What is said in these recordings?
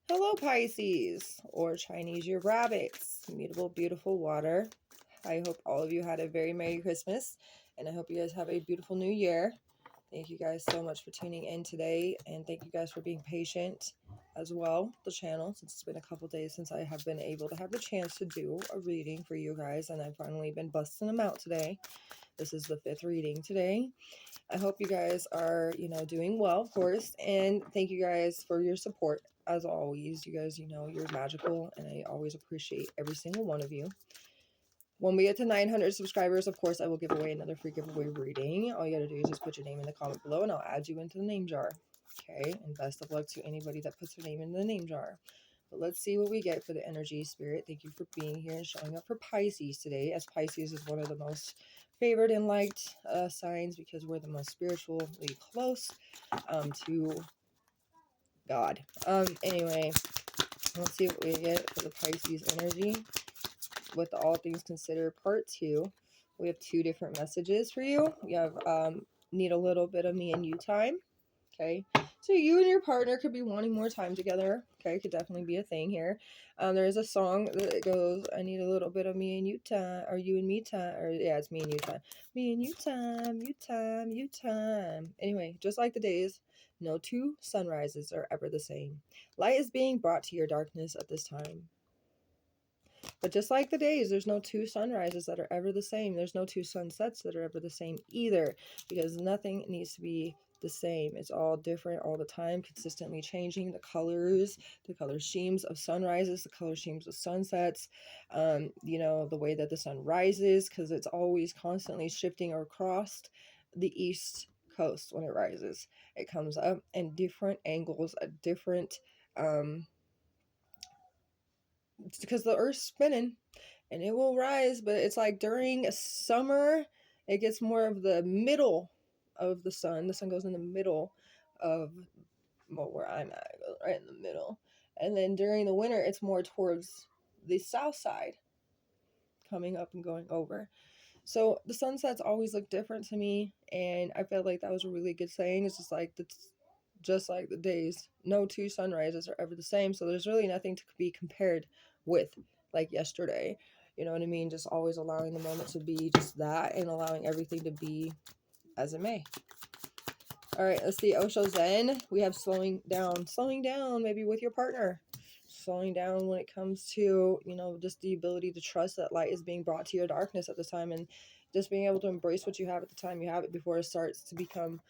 Hello, Pisces, or Chinese your rabbits, mutable, beautiful water. I hope all of you had a very Merry Christmas, and I hope you guys have a beautiful New Year. Thank you guys so much for tuning in today, and thank you guys for being patient as well, the channel, since it's been a couple days since I have been able to have the chance to do a reading for you guys, and I've finally been busting them out today. This is the 5th reading today. I hope you guys are, doing well, of course, and thank you guys for your support. As always, you guys, you're magical, and I always appreciate every single one of you. When we get to 900 subscribers, of course, I will give away another free giveaway reading. All you gotta do is just put your name in the comment below, and I'll add you into the name jar. Okay, and best of luck to anybody that puts their name in the name jar. But let's see what we get for the energy, Spirit. Thank you for being here and showing up for Pisces today, as Pisces is one of the most favored and liked signs because we're the most spiritually close to God. Anyway, let's see what we get for the Pisces energy with the All Things Considered Part 2. We have 2 different messages for you. You have need a little bit of me and you time. Okay, so you and your partner could be wanting more time together. Okay, could definitely be a thing here. There is a song that goes, I need a little bit of me and you time, or you and me time, or yeah, it's me and you time. Me and you time, you time, you time. Anyway, just like the days, no 2 sunrises are ever the same. Light is being brought to your darkness at this time. But just like the days, there's no 2 sunrises that are ever the same. There's no 2 sunsets that are ever the same either, because nothing needs to be the same. It's all different all the time, consistently changing the color schemes of sunrises, the color schemes of sunsets, the way that the sun rises, because it's always constantly shifting across the east coast when it rises. It comes up in different angles at different because the earth's spinning and it will rise, but it's like during summer it gets more of the middle of the sun goes in the middle of, well, where I'm at, it goes right in the middle, and then during the winter it's more towards the south side, coming up and going over. So the sunsets always look different to me, and I felt like that was a really good saying. It's just like the days, no 2 sunrises are ever the same, so there's really nothing to be compared with like yesterday. You know what I mean? Just always allowing the moment to be just that, and allowing everything to be as it may. All right, let's see. Osho Zen. We have slowing down maybe with your partner. Slowing down when it comes to, just the ability to trust that light is being brought to your darkness at the time, and just being able to embrace what you have at the time you have it before it starts to become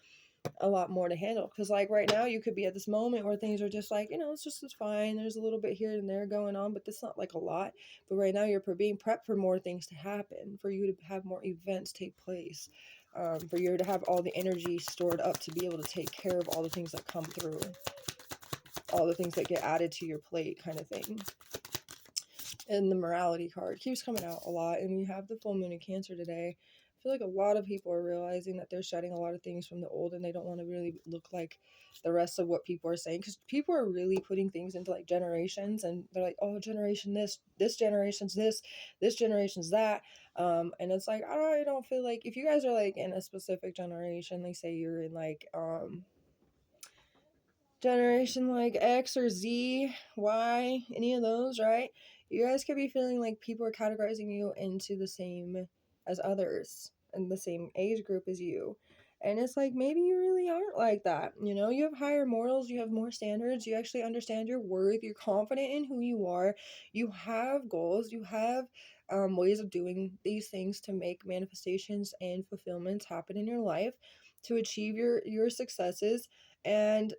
a lot more to handle. Because like right now you could be at this moment where things are just like, it's fine, there's a little bit here and there going on, but it's not like a lot. But right now you're being prepped for more things to happen, for you to have more events take place, for you to have all the energy stored up to be able to take care of all the things that come through, all the things that get added to your plate, kind of thing. And the morality card keeps coming out a lot, and we have the full moon in Cancer today. I feel like a lot of people are realizing that they're shedding a lot of things from the old, and they don't want to really look like the rest of what people are saying, because people are really putting things into like generations, and they're like, oh, generation this generation's this generation's that, and it's like, I don't feel like, if you guys are like in a specific generation, they say you're in like generation like X or Z, Y, any of those, right? You guys could be feeling like people are categorizing you into the same as others in the same age group as you. And it's like, maybe you really aren't like that. You have higher morals, you have more standards, you actually understand your worth, you're confident in who you are, you have goals, you have ways of doing these things to make manifestations and fulfillments happen in your life, to achieve your successes. And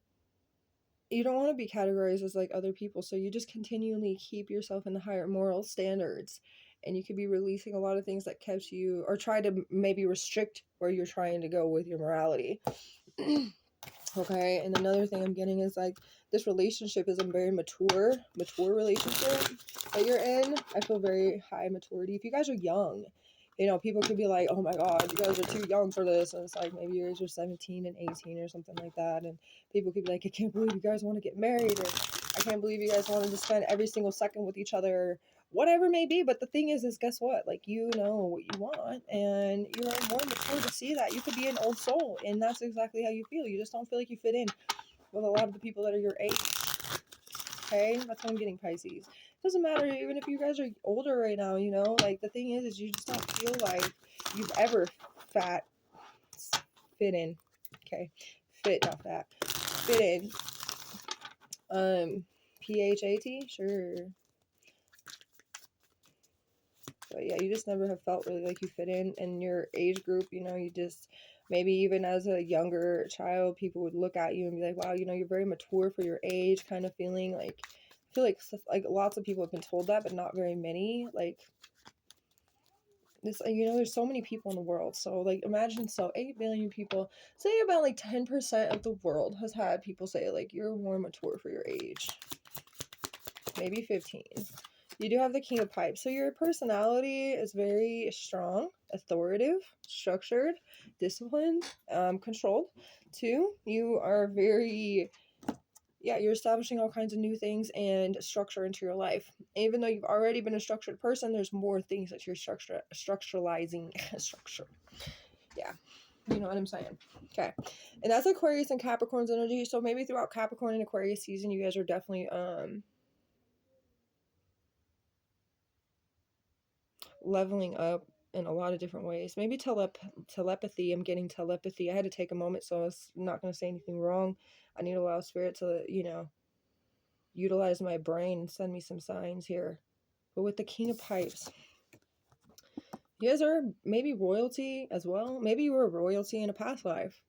you don't want to be categorized as like other people, so you just continually keep yourself in the higher moral standards, and you could be releasing a lot of things that kept you, or try to maybe restrict where you're trying to go with your morality. Okay, and another thing I'm getting is like, this relationship is a very mature relationship that you're in. I feel very high maturity. If you guys are young, people could be like, oh my god, you guys are too young for this, and it's like, maybe you guys are 17 and 18 or something like that, and people could be like, I can't believe you guys want to get married, or I can't believe you guys wanted to spend every single second with each other, whatever it may be. But the thing is guess what? Like, you know what you want, and you're more mature to see that. You could be an old soul, and that's exactly how you feel. You just don't feel like you fit in with a lot of the people that are your age. Okay, that's what I'm getting, Pisces. Doesn't matter even if you guys are older right now, you know, like the thing is you just don't feel like you've ever fit in. Okay, fit, not fat, fit in. PHAT, sure. But yeah, you just never have felt really like you fit in your age group. You know, you just, maybe even as a younger child, people would look at you and be like, wow, you know, you're very mature for your age, kind of feeling. Like, I feel like lots of people have been told that, but not very many. Like this, you know, there's so many people in the world. So like, imagine, so 8 billion people, say about like 10% of the world has had people say like, you're more mature for your age. Maybe 15. You do have the King of Pipes. So your personality is very strong, authoritative, structured, disciplined, controlled. 2, you are very, yeah, you're establishing all kinds of new things and structure into your life. Even though you've already been a structured person, there's more things that you're structuralizing. Structure. Yeah. You know what I'm saying? Okay. And that's Aquarius and Capricorn's energy. So maybe throughout Capricorn and Aquarius season, you guys are definitely leveling up in a lot of different ways. Maybe telepathy. I'm getting telepathy. I had to take a moment, so I was not going to say anything wrong. I need to allow spirit to, you know, utilize my brain and send me some signs here. But with the King of Pipes, you guys are maybe royalty as well. Maybe you were royalty in a past life.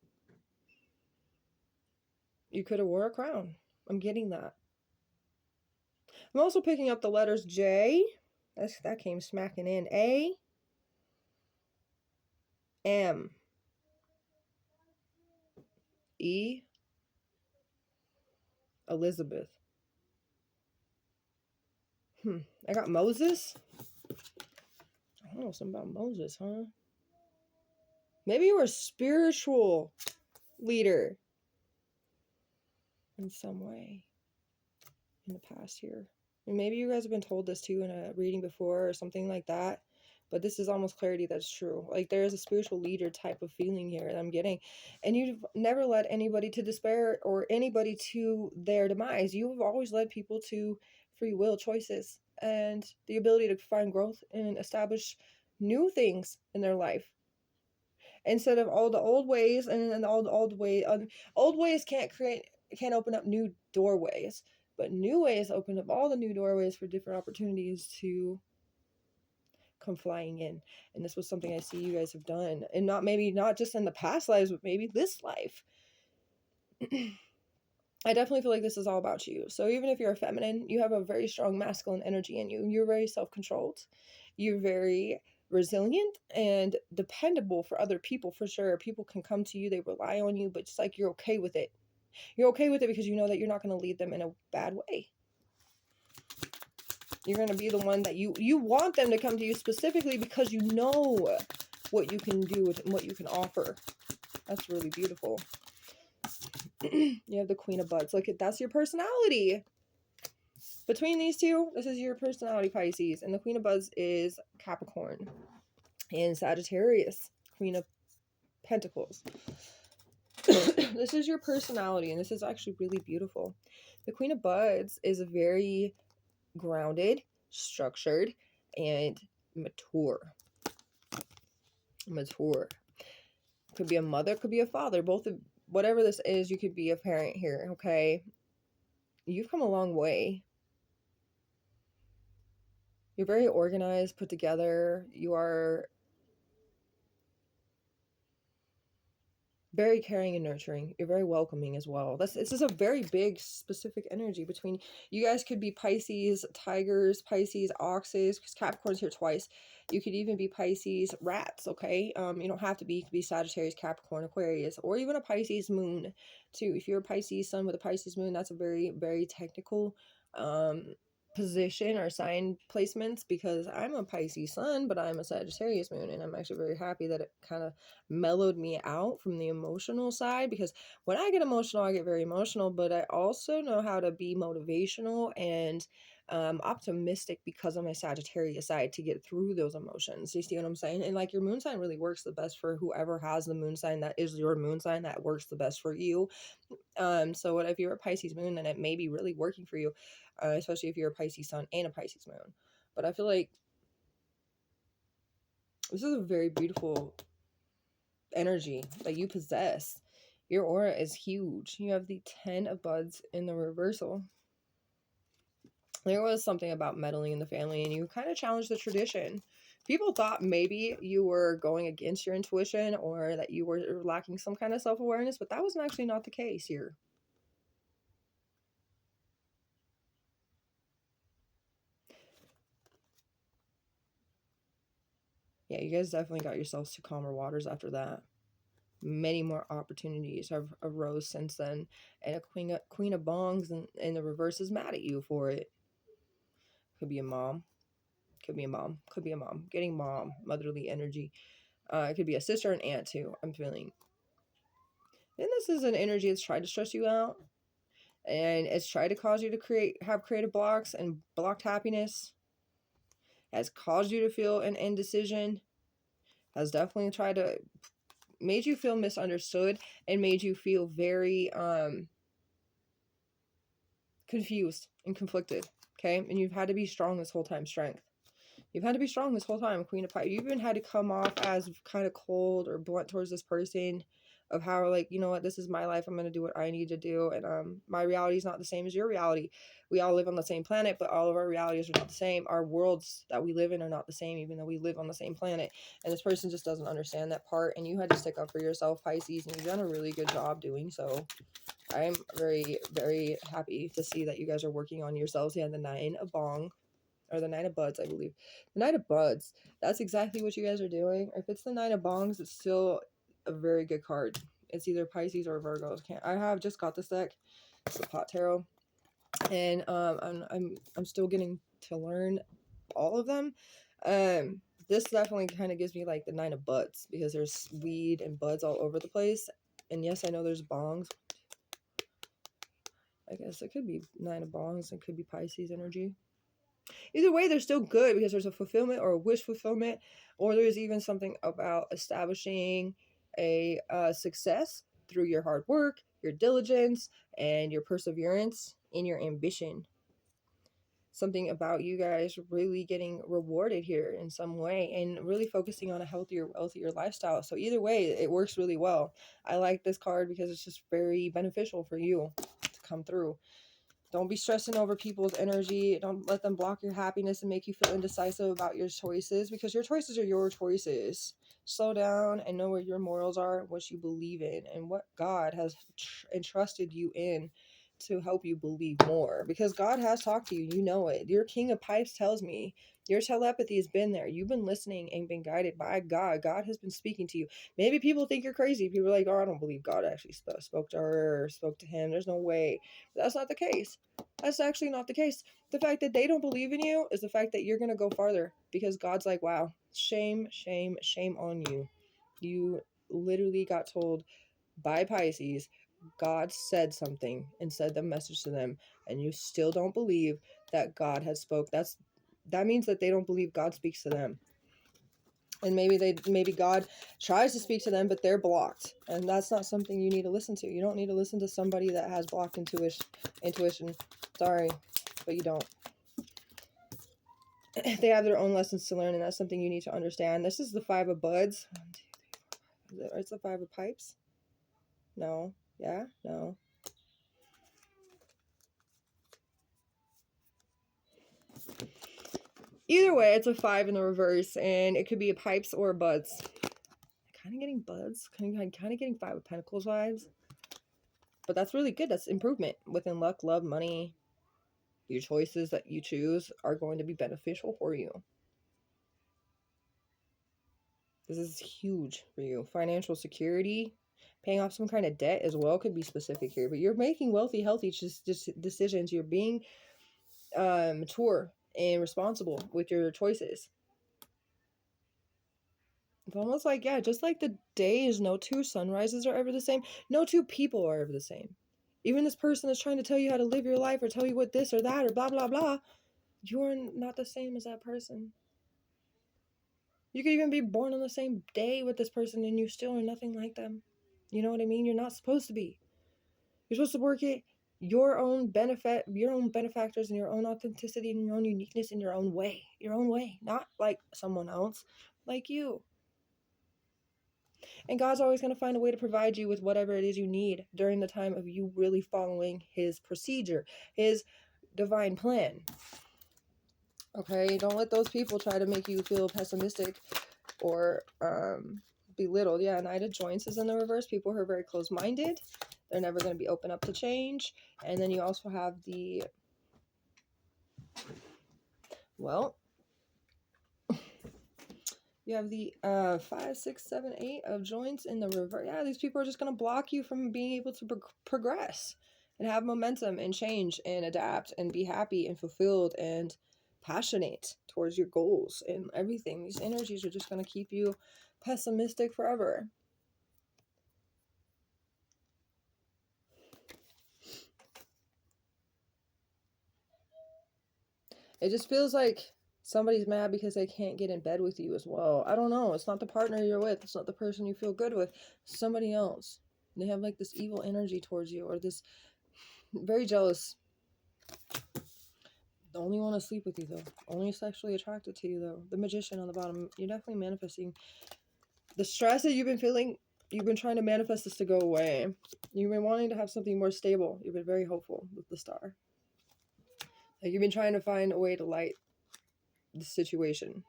You could have wore a crown. I'm getting that. I'm also picking up the letters J. That came smacking in. A. M. E. Elizabeth. I got Moses. I don't know, something about Moses, huh? Maybe you were a spiritual leader in some way in the past here. And maybe you guys have been told this too in a reading before or something like that. But this is almost clarity that's true. Like there is a spiritual leader type of feeling here that I'm getting. And you've never led anybody to despair or anybody to their demise. You've always led people to free will choices and the ability to find growth and establish new things in their life. Instead of all the old ways and all the old ways can't open up new doorways, but new ways open up all the new doorways for different opportunities to come flying in. And this was something I see you guys have done, and not just in the past lives, but maybe this life. I definitely feel like this is all about you. So even if you're a feminine, you have a very strong masculine energy in you. You're very self-controlled. You're very resilient and dependable for other people, for sure. People can come to you, they rely on you, but just like you're okay with it. You're okay with it because you know that you're not going to lead them in a bad way. You're going to be the one that you want them to come to you specifically because you know what you can do and what you can offer. That's really beautiful. You have the Queen of Buds. Look, that's your personality. Between these two, this is your personality, Pisces. And the Queen of Buds is Capricorn. And Sagittarius, Queen of Pentacles. This is your personality, and this is actually really beautiful. The Queen of Buds is very grounded, structured, and mature. Mature. Could be a mother, could be a father. Both of whatever this is, you could be a parent here, okay? You've come a long way. You're very organized, put together. You are very caring and nurturing. You're very welcoming as well. This is a very big specific energy between you guys. Could be Pisces tigers, Pisces oxes, because Capricorn's here twice. You could even be Pisces rats, okay? You don't have to be. You could be Sagittarius, Capricorn, Aquarius, or even a Pisces moon too. If you're a Pisces sun with a Pisces moon, that's a very, very technical position or sign placements, because I'm a Pisces sun, but I'm a Sagittarius moon, and I'm actually very happy that it kind of mellowed me out from the emotional side, because when I get emotional, I get very emotional, but I also know how to be motivational and optimistic because of my Sagittarius side to get through those emotions. You see what I'm saying? And like your moon sign really works the best for whoever has the moon sign that is your moon sign that works the best for you. So what if you're a Pisces moon, then it may be really working for you, especially if you're a Pisces sun and a Pisces moon. But I feel like this is a very beautiful energy that you possess. Your aura is huge. You have the 10 of buds in the reversal. There was something about meddling in the family, and you kind of challenged the tradition. People thought maybe you were going against your intuition or that you were lacking some kind of self-awareness, but that was actually not the case here. Yeah, you guys definitely got yourselves to calmer waters after that. Many more opportunities have arose since then, and a queen of bongs in the reverse is mad at you for it. Could be a mom. Could be a mom. Could be a mom. Getting mom, motherly energy. It could be a sister and aunt too, I'm feeling. And this is an energy that's tried to stress you out. And it's tried to cause you to have creative blocks and blocked happiness. Has caused you to feel an indecision. Has definitely tried to made you feel misunderstood and made you feel very confused and conflicted. Okay. And you've had to be strong this whole time. Strength. You've had to be strong this whole time, Queen of Pie. You've even had to come off as kind of cold or blunt towards this person of how, like, you know what, this is my life. I'm going to do what I need to do. And my reality is not the same as your reality. We all live on the same planet, but all of our realities are not the same. Our worlds that we live in are not the same, even though we live on the same planet. And this person just doesn't understand that part. And you had to stick up for yourself, Pisces, and you've done a really good job doing so. I'm very, very happy to see that you guys are working on yourselves. Yeah, the 9 of bong. Or the 9 of buds, I believe. The 9 of buds. That's exactly what you guys are doing. If it's the 9 of bongs, it's still a very good card. It's either Pisces or Virgos. I have just got this deck. It's the Pot Tarot, and I'm still getting to learn all of them. This definitely kind of gives me like the 9 of buds because there's weed and buds all over the place. And yes, I know there's bongs. I guess it could be 9 of bongs. It could be Pisces energy. Either way, they're still good because there's a fulfillment or a wish fulfillment, or there's even something about establishing a success through your hard work, your diligence, and your perseverance in your ambition. Something about you guys really getting rewarded here in some way and really focusing on a healthier, wealthier lifestyle. So either way, it works really well. I like this card because it's just very beneficial for you to come through. Don't be stressing over people's energy. Don't let them block your happiness and make you feel indecisive about your choices, because your choices are your choices. Slow down and know where your morals are, what you believe in, and what God has entrusted you in to help you believe more. Because God has talked to you. You know it. Your King of Pipes tells me your telepathy has been there. You've been listening and been guided by God. God has been speaking to you. Maybe people think you're crazy. People are like, oh, I don't believe God actually spoke to her or spoke to him. There's no way. But that's not the case. That's actually not the case. The fact that they don't believe in you is the fact that you're going to go farther, because God's like, wow, shame, shame, shame on you. You literally got told by Pisces, God said something and said the message to them, and you still don't believe that God has spoke. That means that they don't believe God speaks to them. And maybe God tries to speak to them, but they're blocked. And that's not something you need to listen to. You don't need to listen to somebody that has blocked intuition. Sorry, but you don't. They have their own lessons to learn, and that's something you need to understand. This is the 5 of buds. 1, 2, 3, 4, 5. It's the 5 of pipes. No. Yeah. No. Either way, it's a 5 in the reverse, and it could be a pipes or a buds. Kind of getting buds. Kind of getting 5 of Pentacles vibes. But that's really good. That's improvement within luck, love, money. Your choices that you choose are going to be beneficial for you. This is huge for you. Financial security, paying off some kind of debt as well could be specific here. But you're making wealthy, healthy decisions. You're being mature and responsible with your choices. It's almost like, yeah, just like the days, no 2 sunrises are ever the same. No 2 people are ever the same. Even this person is trying to tell you how to live your life or tell you what this or that or blah, blah, blah. you're not the same as that person. You could even be born on the same day with this person and you still are nothing like them. You know what I mean? You're not supposed to be. You're supposed to work it your own benefactors and your own authenticity and your own uniqueness in your own way, not like someone else, like you. And God's always going to find a way to provide you with whatever it is you need during the time of you really following his procedure, his divine plan. Okay, don't let those people try to make you feel pessimistic or belittled. Yeah, Knight of Joints is in the reverse. People who are very close-minded, they're never going to be open up to change. And then you also have the, well, you have the 5, 6, 7, 8 of Joints in the reverse. Yeah, these people are just going to block you from being able to progress and have momentum and change and adapt and be happy and fulfilled and passionate towards your goals and everything. These energies are just going to keep you pessimistic forever. It just feels like somebody's mad because they can't get in bed with you as well. I don't know. It's not the partner you're with. It's not the person you feel good with. It's somebody else. They have like this evil energy towards you, or this very jealous. Only want to sleep with you though. Only sexually attracted to you though. The Magician on the bottom. You're definitely manifesting the stress that you've been feeling. You've been trying to manifest this to go away. You've been wanting to have something more stable. You've been very hopeful with the Star. Like you've been trying to find a way to light the situation,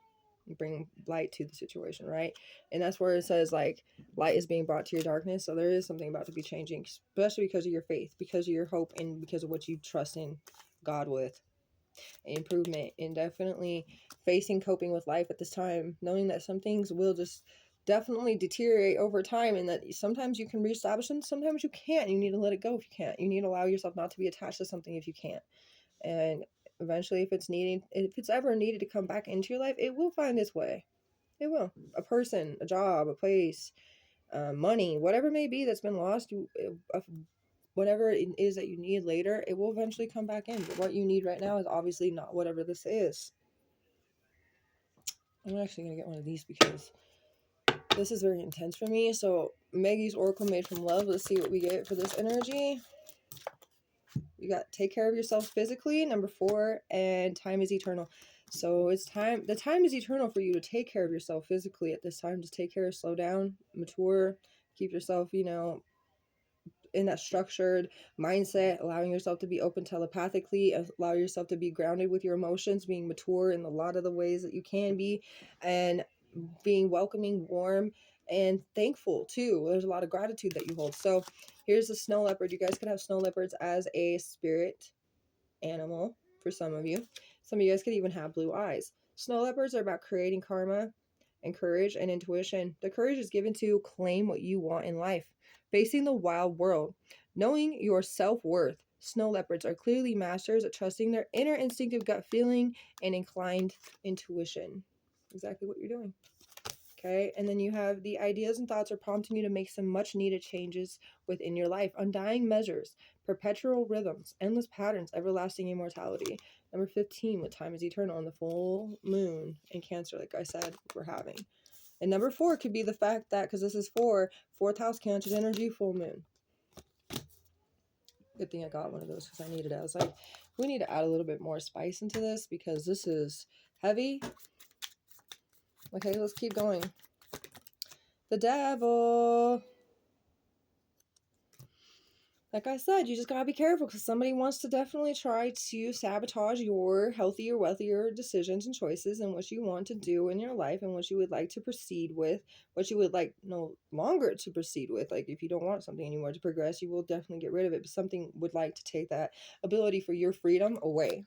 bring light to the situation, right? And that's where it says like light is being brought to your darkness. So there is something about to be changing, especially because of your faith, because of your hope, and because of what you trust in God with. Improvement, and definitely facing coping with life at this time, knowing that some things will just definitely deteriorate over time, and that sometimes you can reestablish them, sometimes you can't. You need to let it go if you can't. You need to allow yourself not to be attached to something if you can't. And eventually, if it's ever needed to come back into your life, it will find its way. It will. A person, a job, a place, money, whatever it may be that's been lost, whatever it is that you need later, it will eventually come back in. But what you need right now is obviously not whatever this is. I'm actually going to get one of these because this is very intense for me. So Maggie's Oracle Made from Love. Let's see what we get for this energy. You got take care of yourself physically, number 4, and time is eternal. So it's time. The time is eternal for you to take care of yourself physically at this time. Just take care, slow down, mature, keep yourself, in that structured mindset, allowing yourself to be open telepathically, allow yourself to be grounded with your emotions, being mature in a lot of the ways that you can be, and being welcoming, warm, and thankful too. There's a lot of gratitude that you hold. So here's the snow leopard. You guys could have snow leopards as a spirit animal for some of you. Some of you guys could even have blue eyes. Snow leopards are about creating karma and courage and intuition. The courage is given to claim what you want in life, facing the wild world, knowing your self-worth. Snow leopards are clearly masters at trusting their inner instinctive gut feeling and inclined intuition. Exactly what you're doing. Okay, and then you have the ideas and thoughts are prompting you to make some much needed changes within your life. Undying measures, perpetual rhythms, endless patterns, everlasting immortality. Number 15, with time is eternal, and the full moon in Cancer, like I said, we're having. And number 4 could be the fact that, because this is 4th house, Cancer's energy, full moon. Good thing I got one of those because I needed it. I was like, we need to add a little bit more spice into this because this is heavy. Okay, let's keep going. The devil. Like I said, you just gotta be careful because somebody wants to definitely try to sabotage your healthier, wealthier decisions and choices and what you want to do in your life and what you would like to proceed with, what you would like no longer to proceed with. Like if you don't want something anymore to progress, you will definitely get rid of it, but something would like to take that ability for your freedom away.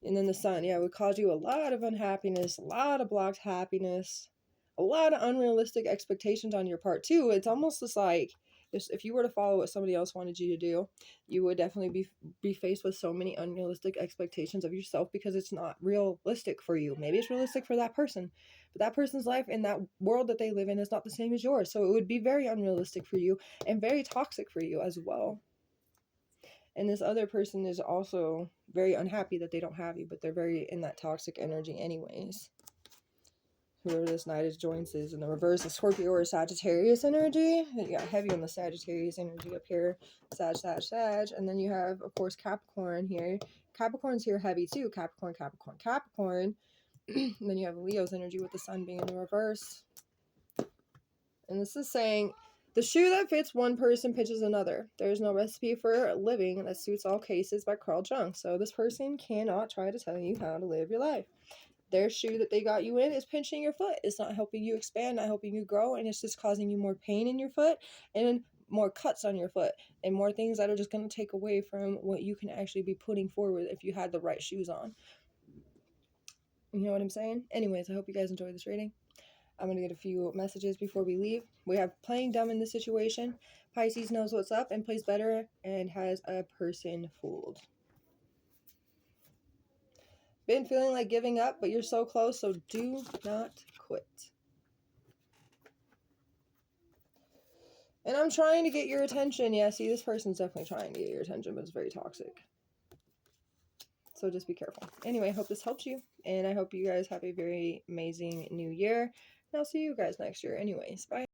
And then the sun, yeah, would cause you a lot of unhappiness, a lot of blocked happiness, a lot of unrealistic expectations on your part too. It's almost just like if you were to follow what somebody else wanted you to do, you would definitely be faced with so many unrealistic expectations of yourself because it's not realistic for you. Maybe it's realistic for that person, but that person's life in that world that they live in is not the same as yours. So it would be very unrealistic for you and very toxic for you as well. And this other person is also very unhappy that they don't have you, but they're very in that toxic energy anyways. Whoever this Knight of Joints is in the reverse, a Scorpio or Sagittarius energy. You got heavy on the Sagittarius energy up here. Sag, Sag, Sag. And then you have, of course, Capricorn here. Capricorn's here heavy too. Capricorn, Capricorn, Capricorn. And then you have Leo's energy with the sun being in the reverse. And this is saying, the shoe that fits one person pitches another. There's no recipe for living that suits all cases by Carl Jung. So this person cannot try to tell you how to live your life. Their shoe that they got you in is pinching your foot. It's not helping you expand, not helping you grow, and it's just causing you more pain in your foot and more cuts on your foot and more things that are just going to take away from what you can actually be putting forward if you had the right shoes on. You know what I'm saying? Anyways, I hope you guys enjoyed this reading. I'm going to get a few messages before we leave. We have playing dumb in this situation. Pisces knows what's up and plays better and has a person fooled. Been feeling like giving up, but you're so close, so do not quit. And I'm trying to get your attention. Yeah, see, this person's definitely trying to get your attention, but it's very toxic. So just be careful. Anyway, I hope this helps you. And I hope you guys have a very amazing new year. And I'll see you guys next year. Anyways, bye.